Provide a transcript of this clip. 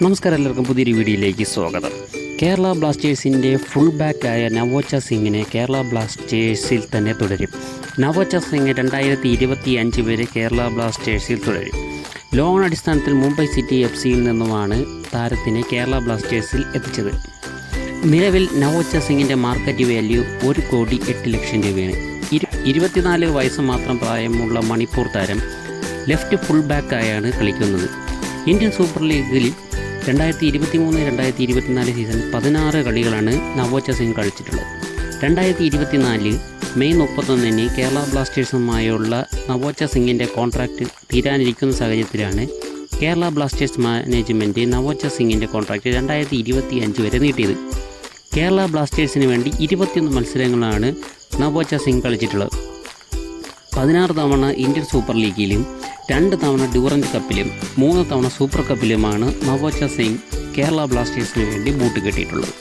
നമസ്കാരം, എല്ലാവർക്കും പുതിയൊരു വീഡിയോയിലേക്ക് സ്വാഗതം. കേരള ബ്ലാസ്റ്റേഴ്സിൻ്റെ ഫുൾ ബാക്കായ നവോച്ച സിംഗിനെ കേരള ബ്ലാസ്റ്റേഴ്സിൽ തന്നെ തുടരും. നവോച്ച സിംഗ് 2025 വരെ കേരള ബ്ലാസ്റ്റേഴ്സിൽ തുടരും. ലോൺ അടിസ്ഥാനത്തിൽ മുംബൈ സിറ്റി FC നിന്നുമാണ് താരത്തിനെ കേരള ബ്ലാസ്റ്റേഴ്സിൽ എത്തിച്ചത്. നിലവിൽ നവോച്ച സിംഗിൻ്റെ മാർക്കറ്റ് വാല്യൂ 1,08,00,000 രൂപയാണ്. 24 വയസ്സ് മാത്രം പ്രായമുള്ള മണിപ്പൂർ താരം ലെഫ്റ്റ് ഫുൾ ബാക്കായാണ് കളിക്കുന്നത്. ഇന്ത്യൻ സൂപ്പർ ലീഗിൽ 2023-2024 സീസൺ 16 കളികളാണ് നവോച്ച സിംഗ് കളിച്ചിട്ടുള്ളത്. 2024 മെയ് 31 കേരള ബ്ലാസ്റ്റേഴ്സുമായുള്ള നവോച്ച സിംഗിൻ്റെ കോൺട്രാക്റ്റ് തീരാനിരിക്കുന്ന സാഹചര്യത്തിലാണ് കേരള ബ്ലാസ്റ്റേഴ്സ് മാനേജ്മെൻറ്റ് നവോച്ച സിംഗിൻ്റെ കോൺട്രാക്റ്റ് 2025 വരെ നീട്ടിയത്. കേരള ബ്ലാസ്റ്റേഴ്സിന് വേണ്ടി 21 മത്സരങ്ങളാണ് നവോച്ച സിംഗ് കളിച്ചിട്ടുള്ളത്. 16 തവണ ഇന്ത്യൻ സൂപ്പർ ലീഗിലും 2 തവണ ഡ്യൂറൻഡ് കപ്പിലും 3 തവണ സൂപ്പർ കപ്പിലുമാണ് നവോച്ച സിംഗ് കേരള ബ്ലാസ്റ്റേഴ്സിന് വേണ്ടി ബൂട്ട് കെട്ടിയിട്ടുള്ളത്.